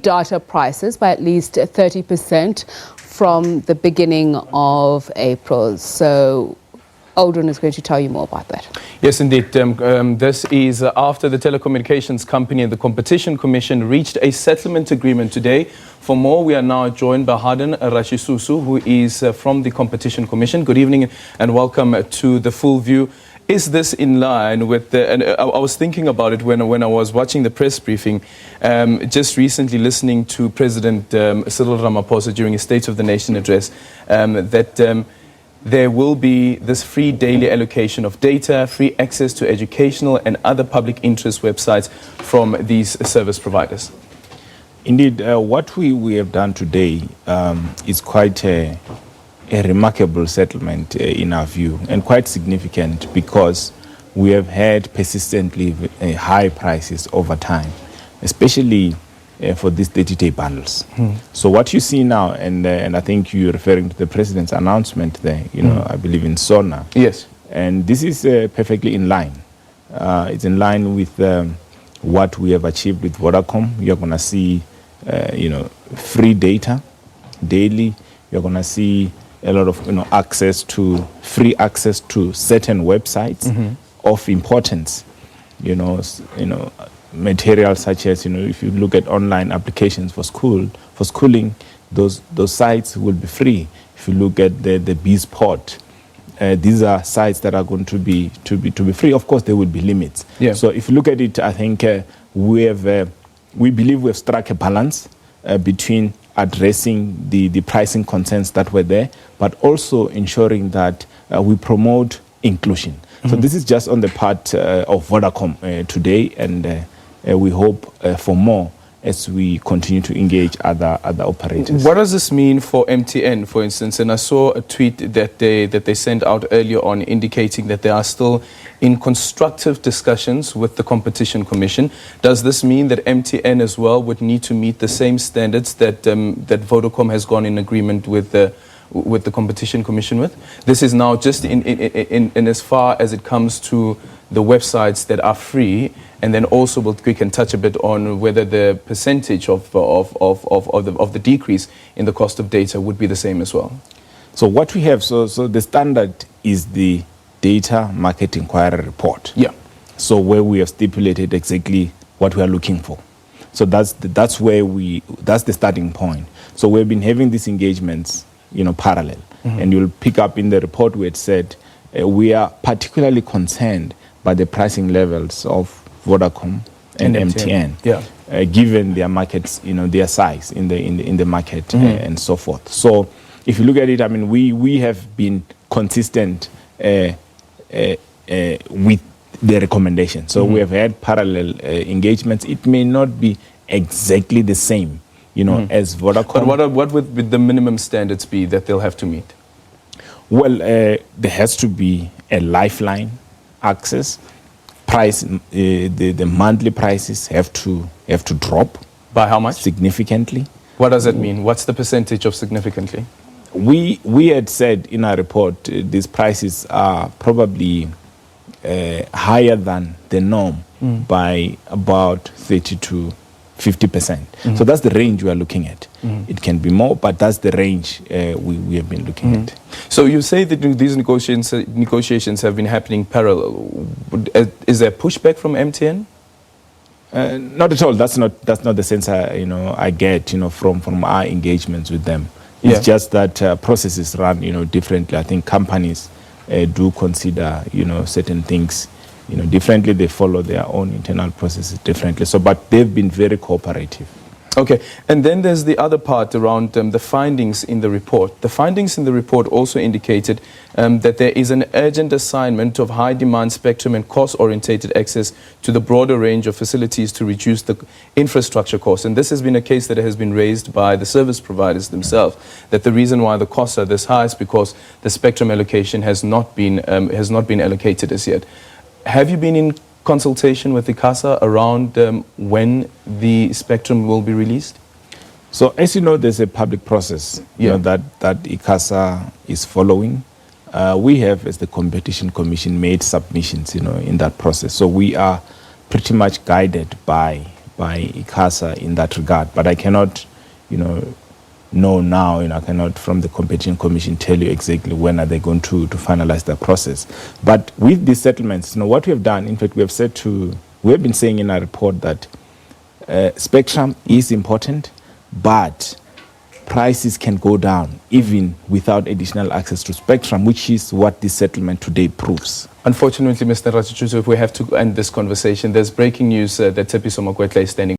data prices by at least 30% from the beginning of April. So Aldrin is going to tell you more about that. Yes, indeed. This is after the telecommunications company and the Competition Commission reached a settlement agreement today. For more, we are now joined by Hardin Ratshisusu, who is from the Competition Commission. Good evening and welcome to The Full View. Is this in line with the, and I was thinking about it when I was watching the press briefing, just recently listening to President Cyril Ramaphosa during his State of the Nation address, that there will be this free daily allocation of data, free access to educational and other public interest websites from these service providers. Indeed, what we have done today is quite a remarkable settlement in our view, and quite significant because we have had persistently high prices over time, especially for these 30-day bundles. So what you see now, and I think you're referring to the president's announcement there, I believe in SONA. Yes. And this is perfectly in line. It's in line with what we have achieved with Vodacom. You're going to see, free data daily. You're going to see a lot of, free access to certain websites of importance. Materials such as, if you look at online applications for schooling, those sites will be free. If you look at the BSport, these are sites that are going to be free. Of course, there will be limits. Yeah. So if you look at it, I think we believe we have struck a balance between addressing the pricing concerns that were there, but also ensuring that we promote inclusion. So this is just on the part of Vodacom today, and we hope for more as we continue to engage other operators. What does this mean for MTN, for instance? And I saw a tweet that they sent out earlier on indicating that they are still in constructive discussions with the Competition Commission. Does this mean that MTN as well would need to meet the same standards that that Vodacom has gone in agreement with the Competition Commission with? This is now just in as far as it comes to the websites that are free, and then also we can touch a bit on whether the percentage of the decrease in the cost of data would be the same as well. So what we have, so the standard is the data market inquiry report. Yeah. So where we have stipulated exactly what we are looking for. So that's the starting point. So we've been having these engagements, parallel, and you'll pick up in the report where it said we are particularly concerned by the pricing levels of Vodacom and MTN. Yeah. Given their markets, their size in the market and so forth. So if you look at it, I mean, we have been consistent with the recommendation. So we have had parallel engagements. It may not be exactly the same, as Vodacom. But what would the minimum standards be that they'll have to meet? Well, there has to be a lifeline access. Price, the monthly prices have to drop. By how much? Significantly. What does that mean? What's the percentage of significantly? We had said in our report these prices are probably higher than the norm by about 30 to 50%. So that's the range we are looking at. It can be more, but that's the range we have been looking at. So you say that these negotiations have been happening parallel. Is there pushback from MTN? Not at all. That's not the sense I get from our engagements with them. It's just that processes run differently. I think companies do consider certain things differently. They follow their own internal processes differently. So, but they've been very cooperative. Okay, and then there's the other part around the findings in the report. The findings in the report also indicated that there is an urgent assignment of high-demand spectrum and cost-orientated access to the broader range of facilities to reduce the infrastructure costs. And this has been a case that has been raised by the service providers themselves, that the reason why the costs are this high is because the spectrum allocation has not been allocated as yet. Have you been in consultation with ICASA around when the spectrum will be released? So as you know, there's a public process that ICASA is following. We have, as the Competition Commission, made submissions in that process. So we are pretty much guided by by ICASA in that regard. But I cannot, know now, I cannot from the Competition Commission tell you exactly when are they going to finalize the process. But with these settlements, what we have done, in fact, we have been saying in our report that spectrum is important, but prices can go down even without additional access to spectrum, which is what this settlement today proves. Unfortunately, Mr. Ratshisusu, if we have to end this conversation, there's breaking news that Tshepiso Makwetla is standing